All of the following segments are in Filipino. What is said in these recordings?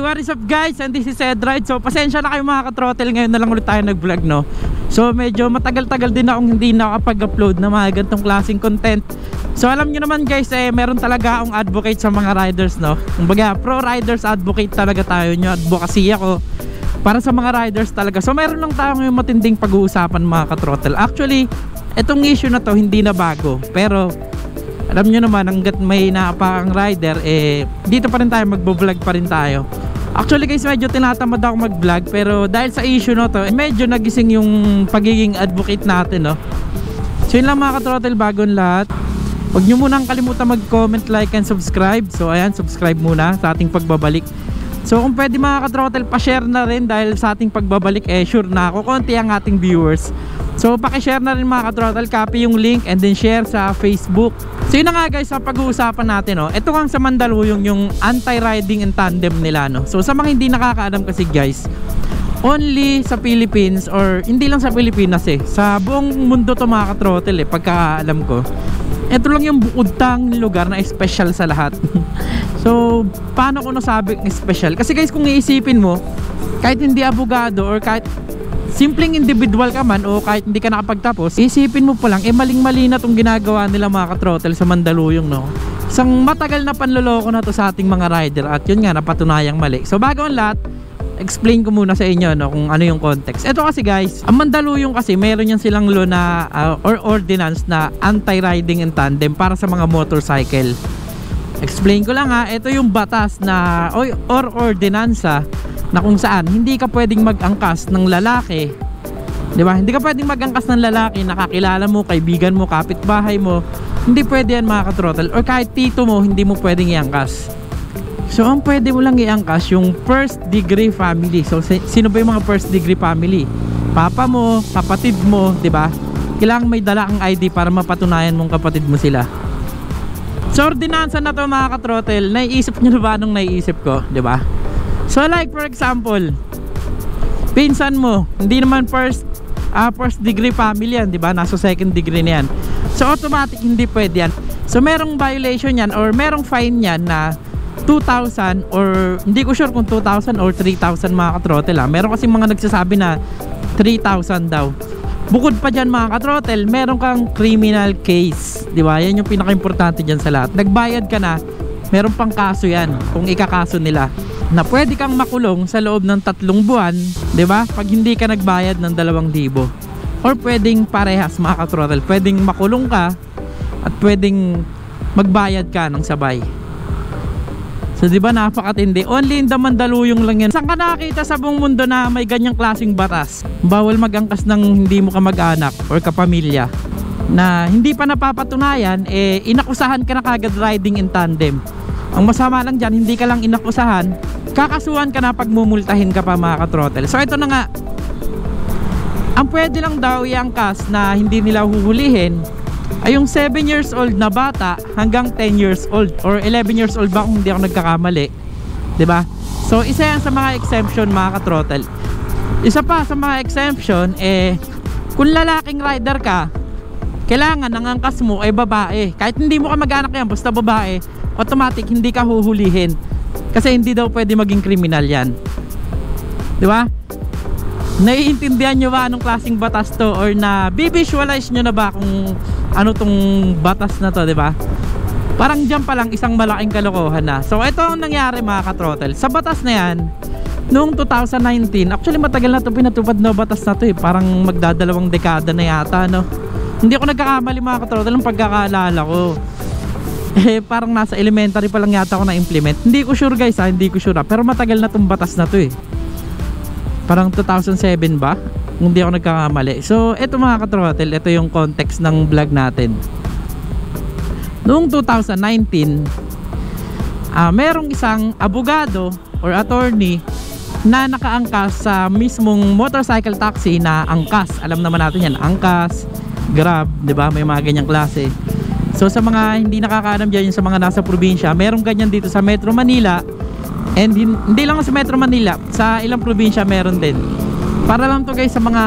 What is up guys, and this is Edraid. So pasensya na kayo mga ka-throttle, ngayon na lang ulit tayo nag-vlog, no. So medyo matagal-tagal din akong hindi nakapag-upload na mga ganitong klaseng content. So alam nyo naman guys, meron talaga akong advocate sa mga riders, no. Kumbaga pro riders advocate talaga tayo, nyo advocacy ako para sa mga riders talaga. So meron lang tayo ngayong matinding pag-uusapan mga ka-throttle. Actually, etong issue na to hindi na bago, pero alam nyo naman, hanggat may naapakang rider, dito pa rin tayo, magbo-vlog pa rin tayo. Actually guys, medyo tinatamad ako mag-vlog, pero dahil sa issue na to, medyo nagising yung pagiging advocate natin, no. So yun lang mga ka-throttle, bagong lahat, huwag nyo munang kalimutan mag-comment, like, and subscribe. So ayan, subscribe muna sa ating pagbabalik. So kung pwede mga ka-throttle, pa-share na rin, dahil sa ating pagbabalik, sure na ako, konti ang ating viewers. So paki-share na rin mga ka-throttle, copy yung link and then share sa Facebook. So yun na nga guys, sa pag-uusapan natin, no. Ito kang sa Mandaluyong, yung anti-riding in tandem nila, no. So sa mga hindi nakakaalam kasi guys, only sa Philippines, or hindi lang sa Pilipinas, sa buong mundo to mga ka-throttle, pagkaalam ko, ito lang yung bukod-tang lugar na special sa lahat. So paano ko nasabing special? Kasi guys, kung iisipin mo, kahit hindi abogado or kahit simpleng individual ka man, o kahit hindi ka nakapagtapos, isipin mo pa lang, maling-mali na itong ginagawa nila mga ka-throttle sa Mandaluyong, no. Isang matagal na panloloko na to sa ating mga rider, at yun nga, napatunayang mali. So bago ang lahat, explain ko muna sa inyo, no, kung ano yung context. Ito kasi guys, ang Mandaluyong kasi meron yan silang law na or ordinance na anti-riding in tandem para sa mga motorcycle. Explain ko lang ha, ito yung batas na or ordinansa na kung saan hindi ka pwedeng mag-angkas ng lalaki, di ba? Hindi ka pwedeng mag-angkas ng lalaki na kakilala mo, kaibigan mo, kapitbahay mo. Hindi pwede yan mga ka-throttle. Or kahit tito mo, hindi mo pwedeng iangkas. So ang pwede mo lang iangkas yung first degree family. So sino ba yung mga first degree family? Papa mo, kapatid mo, di ba? Kailangan may dala kang ID para mapatunayan mong kapatid mo sila. So ordinansa na to mga ka-throttle, naiisip nyo ba nung naiisip ko, di ba? So like for example, pinsan mo, hindi naman first degree family yan, di ba? Nasa second degree na yan. So automatic hindi pwede yan. So merong violation yan, or merong fine yan na 2,000, or hindi ko sure kung 2,000 or 3,000 mga ka-throttle, ha. Meron kasi mga nagsasabi na 3,000 daw. Bukod pa dyan mga ka-throttle, meron kang criminal case, di ba? Yan yung pinaka-importante dyan sa lahat. Nagbayad ka na, meron pang kaso yan kung ikakaso nila, na pwede kang makulong sa loob ng 3 buwan, di ba? Pag hindi ka nagbayad ng 2,000. Or pwedeng parehas mga ka-throttle, pwedeng makulong ka at pwedeng magbayad ka ng sabay. So di ba napakatindi? Only in the Mandaluyong lang yan. Saan ka nakakita sa buong mundo na may ganyang klaseng batas? Bawal mag-angkas ng hindi mo kamag-anak or kapamilya na hindi pa napapatunayan, inakusahan ka na kagad riding in tandem. Ang masama lang dyan, hindi ka lang inakusahan, kakasuhan ka na, pagmumultahin ka pa mga ka-throttle. So ito na nga, ang pwede lang daw iangkas na hindi nila huhulihin ay yung 7 years old na bata hanggang 10 years old, or 11 years old ba kung hindi ako nagkakamali, diba? So isa yan sa mga exemption mga ka-throttle. Isa pa sa mga exemption, kung lalaking rider ka, kailangan ang angkas mo ay babae. Kahit hindi mo ka mag-anak yan, basta babae, automatic hindi ka huhulihin, kasi hindi daw pwede maging kriminal yan, di ba? Naiintindihan nyo ba anong klaseng batas to, or na visualize nyo na ba kung ano tong batas na to, di ba? Parang dyan pa lang isang malaking kalokohan na. So ito ang nangyari mga ka-throttle sa batas na yan noong 2019. Actually matagal na to pinatupad na batas na to, parang magdadalawang dekada na yata, no? Hindi ako nagkakamali mga ka-throttle, ang pagkakaalala ko, parang nasa elementary pa lang yata ako na-implement. Hindi ko sure guys, hindi ko sure, pero matagal na tong batas na to, parang 2007 ba, hindi ako nagkakamali. So ito mga ka-throttle, ito yung context ng vlog natin. Noong 2019, merong isang abogado or attorney na nakaangkas sa mismong motorcycle taxi na angkas. Alam naman natin yan, angkas, Grab, di ba? May mga ganyang klase. So sa mga hindi nakakaalam dyan, yung sa mga nasa probinsya, merong ganyan dito sa Metro Manila. And hindi lang sa Metro Manila, sa ilang probinsya meron din. Para lang to guys sa mga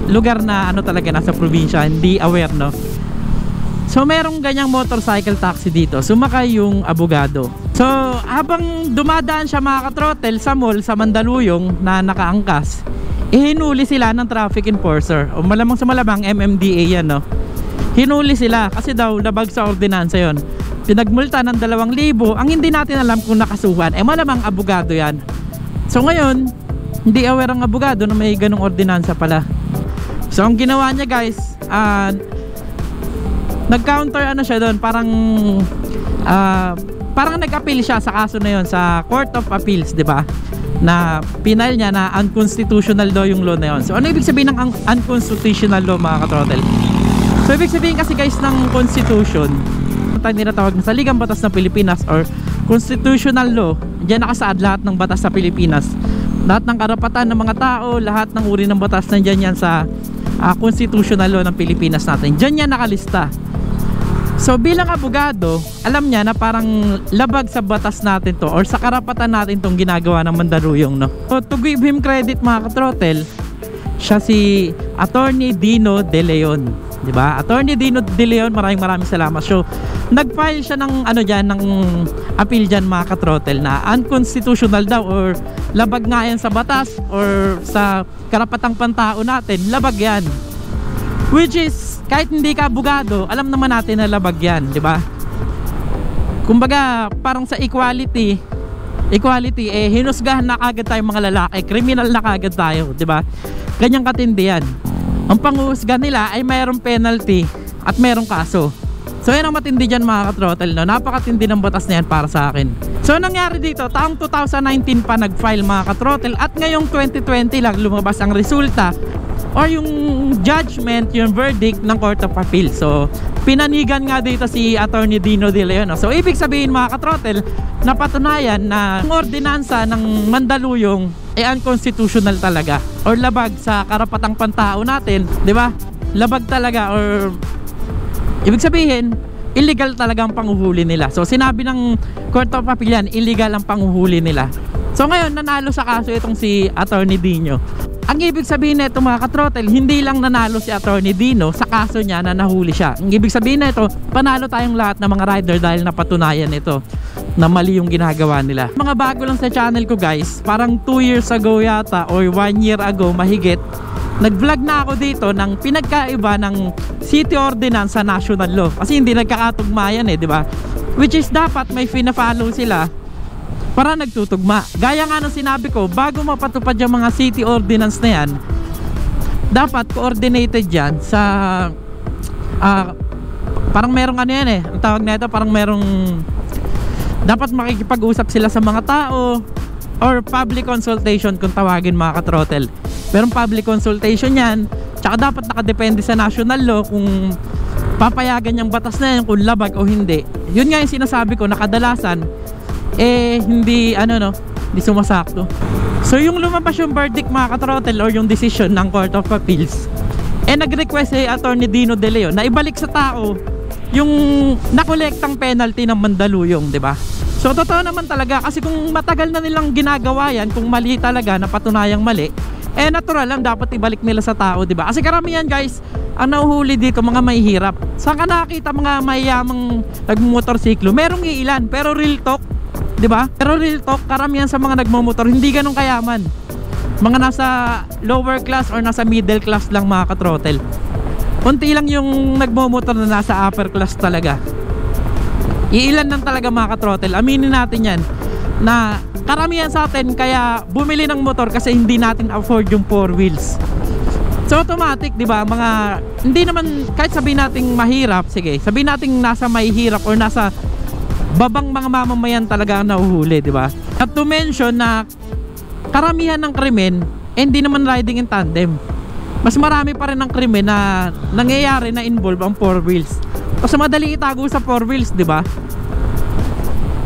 lugar na ano talaga nasa probinsya, hindi aware, no? So merong ganyang motorcycle taxi dito. Sumakay yung abogado. So habang dumadaan siya mga katrotel sa mall sa Mandaluyong na nakaangkas, hinuli sila ng traffic enforcer, o malamang sa malamang MMDA yan, no? Hinuli sila kasi daw labag sa ordinansa yon. Pinagmulta ng 2,000. Ang hindi natin alam kung nakasuhan, malamang abogado yan. So ngayon hindi aware ang abogado na may ganong ordinansa pala. So ang ginawa niya guys, nag-counter ano siya doon, parang nag-appeal siya sa kaso na yon sa Court of Appeals, di ba? Na pinal niya na unconstitutional daw yung law na yon. So ano ibig sabihin ng unconstitutional law mga katrotel? So ibig sabihin kasi guys ng constitution, tayo tinatawag na sa Ligang Batas ng Pilipinas or constitutional law. Diyan nakasaad lahat ng batas sa Pilipinas, lahat ng karapatan ng mga tao, lahat ng uri ng batas nandiyan yan sa constitutional law ng Pilipinas natin. Diyan yan nakalista. So bilang abogado, alam niya na parang labag sa batas natin to or sa karapatan natin tong ginagawa ng Mandaluyong, no? So to give him credit mga katrotel, siya si Attorney Dino De Leon, di ba? Attorney Dino De Leon, maraming salamat. So nag-file siya ng ano diyan, ng appeal diyan mga katrotel na unconstitutional daw or labag nga yan sa batas or sa karapatang pantao natin, labag yan. Which is, kahit hindi ka abogado, alam naman natin na labag yan, di ba? Kumbaga, parang sa equality, hinusgahan na kagad tayo mga lalaki, criminal na kagad tayo, di ba? Ganyang katindi yan. Ang panguhusga nila ay mayroong penalty at mayroong kaso. So yan ang matindi dyan mga katrotel, no? Napakatindi ng batas na yan para sa akin. So nangyari dito, taong 2019 pa nag-file mga katrotel, at ngayong 2020 lang lumabas ang resulta or yung judgment, yung verdict ng Court of Appeal. So pinanigan nga dito si Attorney Dino De Leon. So ibig sabihin mga katrotel, napatunayan na ang ordinansa ng Mandaluyong ay unconstitutional talaga or labag sa karapatang pantao natin, di ba? Labag talaga, or ibig sabihin illegal talaga ang panguhuli nila. So sinabi ng Court of Appeal yan, illegal ang panguhuli nila. So ngayon nanalo sa kaso itong si Attorney Dino. Ang ibig sabihin nito mga katrotel, hindi lang nanalo si Attorney Dino sa kaso niya na nahuli siya. Ang ibig sabihin nito, panalo tayong lahat ng mga rider dahil napatunayan ito na mali yung ginagawa nila. Mga bago lang sa channel ko guys, parang 2 years ago yata or 1 year ago mahigit, nag-vlog na ako dito ng pinagkaiba ng city ordinance sa national law. Kasi hindi nagkakatugma yan di ba? Which is dapat may fina-follow sila para nagtutugma. Gaya nga ng sinabi ko, bago mapatupad yung mga city ordinance na yan, dapat coordinated yan sa parang merong ano yan ang tawag na ito, parang merong dapat makikipag-usap sila sa mga tao or public consultation kung tawagin mga katrotel. Merong public consultation yan, tsaka dapat nakadepende sa national law kung papayagan yung batas na yan kung labag o hindi. Yun nga yung sinasabi ko na kadalasan hindi hindi sumasakto. So yung lumabas yung verdict mga katrotel or yung decision ng Court of Appeals, nag-request si Attorney Dino De Leon na ibalik sa tao yung nakolektang penalty ng Mandaluyong, di ba? So totoo naman talaga, kasi kung matagal na nilang ginagawa yan, kung mali talaga, napatunayang mali, natural lang dapat ibalik nila sa tao, di ba? Kasi karamihan guys, ang nahuhuli dito mga mahihirap. Saan ka nakita mga mayamang nagmumotorsiklo? Merong iilan, pero real talk, di ba? Pero real talk, karamihan sa mga nagmumotor hindi ganun kayaman. Mga nasa lower class or nasa middle class lang mga katrotel. Kunti lang yung nagmumotor na nasa upper class talaga. Iilan lang talaga mga katrotel. Aminin natin yan na karamihan sa atin kaya bumili ng motor kasi hindi natin afford yung 4 wheels. So automatic, di ba? Mga hindi naman, kahit sabihin nating mahirap, sige, sabihin nating nasa mahihirap or nasa babang mga mamamayan talaga ang nahuhuli, di ba? At to mention na karamihan ng krimen hindi naman riding in tandem. Mas marami pa rin ng krimen na nangyayari na involve ang 4 wheels. Kasi madali itago sa 4 wheels, di ba?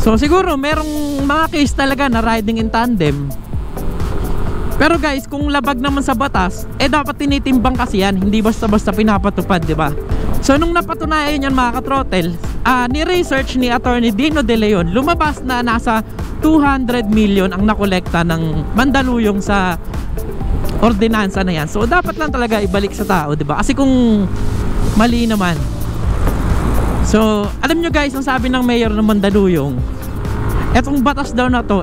So siguro merong mga case talaga na riding in tandem. Pero guys, kung labag naman sa batas, dapat tinitimbang kasi yan, hindi basta-basta pinapatupad, di ba? So nung napatunayan yan mga katrotel, ni-research ni Attorney Dino De Leon, lumabas na nasa 200 million ang nakolekta ng Mandaluyong sa ordinansa na yan. So dapat lang talaga ibalik sa tao, di ba? Kasi kung mali naman. So alam nyo guys, ang sabi ng mayor ng Mandaluyong, etong batas daw na to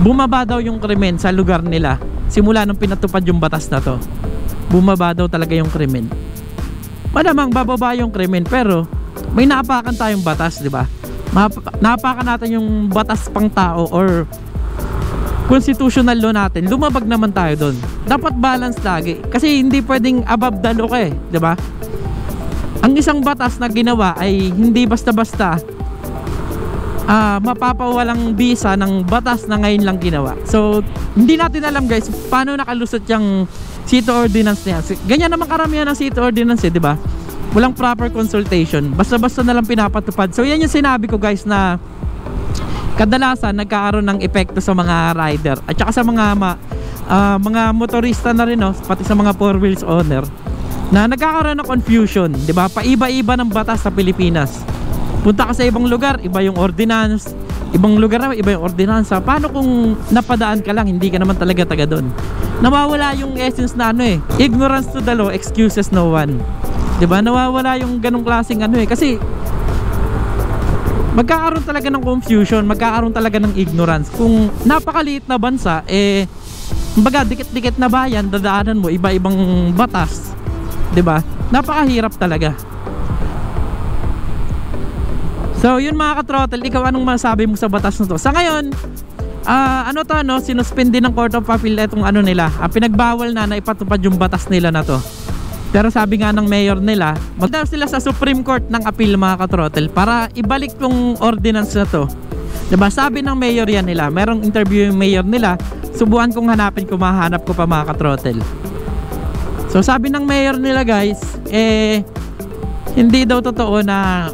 bumaba daw yung krimen sa lugar nila simula nung pinatupad yung batas na to. Bumaba daw talaga yung krimen. Malamang bababa yung krimen, pero may naapakan tayong batas, di ba? Naapakan natin yung batas pang tao or constitutional law natin, lumabag naman tayo doon. Dapat balance lagi kasi hindi pwedeng above the law ka di ba? Ang isang batas na ginawa ay hindi basta-basta mapapawalang bisa ng batas na ngayon lang ginawa. So hindi natin alam guys paano nakalusot yung city ordinance niya. Ganyan naman karamihan ng city ordinance di ba? Walang proper consultation, basta-basta na lang pinapatupad. So yan yung sinabi ko guys, na kadalasan nagkakaroon ng epekto sa mga rider at saka sa mga motorista na rin, no? Pati sa mga four wheels owner, na nagkakaroon ng confusion, di ba? Paiba-iba ng batas sa Pilipinas. Punta ka sa ibang lugar, iba yung ordinance. Ibang lugar naman, iba yung ordinansa. Paano kung napadaan ka lang, hindi ka naman talaga taga doon? Nawawala yung essence na ignorance to the law, excuses no one. Diba? Nawawala yung ganong klaseng kasi magkakaroon talaga ng confusion, magkakaroon talaga ng ignorance. Kung napakaliit na bansa, kumbaga dikit-dikit na bayan, dadaanan mo iba-ibang batas, diba? Napakahirap talaga. So yun mga ka-throttle, ikaw anong masabi mo sa batas na to? Sa ngayon, sinuspindi ng Court of Appeal itong nila, pinagbawal na ipatupad yung batas nila na to. Pero sabi nga ng mayor nila, magdaw sila sa Supreme Court ng appeal mga ka-throttle para ibalik yung ordinance na to. Diba? Sabi ng mayor yan nila, merong interview yung mayor nila, subukan kong hanapin kung mahanap ko pa mga ka-throttle. So sabi ng mayor nila guys, hindi daw totoo na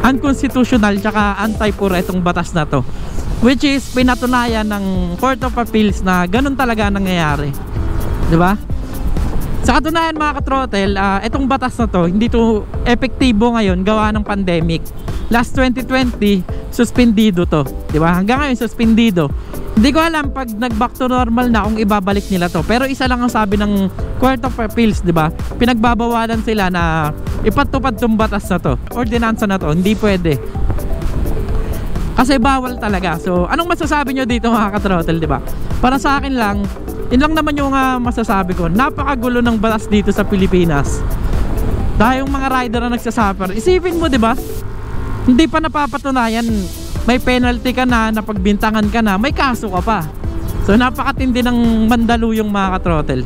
unconstitutional tsaka anti-pura itong batas na to, which is pinatunayan ng Court of Appeals na ganun talaga nangyayari, diba? Sa katunayan mga ka-throttle, itong batas na to hindi to epektibo ngayon gawa ng pandemic. Last 2020 suspendido to, diba? Hanggang ngayon suspendido. Hindi ko alam pag nag-back to normal na kung ibabalik nila to, pero isa lang ang sabi ng Court of Appeals, diba? Pinagbabawalan sila na ipatupad tong batas na to, ordinansa na to, hindi pwede kasi bawal talaga. So anong masasabi nyo dito mga ka-throttle, diba? Para sa akin lang, yun lang naman yung masasabi ko. Napakagulo ng batas dito sa Pilipinas. Dahil yung mga rider na nagsasuffer, isipin mo, diba? Hindi pa napapatunayan, may penalty ka na, napagbintangan ka na, may kaso ka pa. So napakatindi ng mandaluyong mga ka-throttle.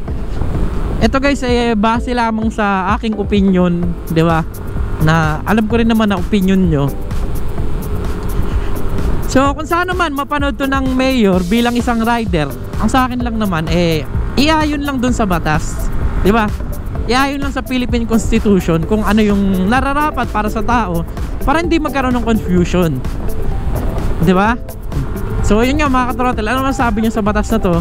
Ito guys base lamang sa aking opinion, di ba? Na alam ko rin naman na opinion nyo. So kung saan naman mapanood to ng mayor bilang isang rider, ang sa akin lang naman iayon lang dun sa batas, di ba? Iayon lang sa Philippine Constitution kung ano yung nararapat para sa tao, para hindi magkaroon ng confusion, di ba? So yun nga mga ka-throttle, ano masabi nyo sa batas na to?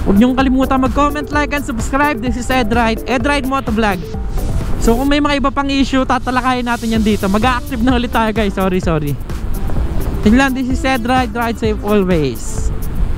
Huwag nyong kalimutan mag-comment, like, and subscribe. This is Edraide Motovlog. So kung may mga iba pang issue, tatalakayin natin yan dito. Mag-a-active na ulit tayo guys, sorry. Tingnan, this is Edraide, ride safe always.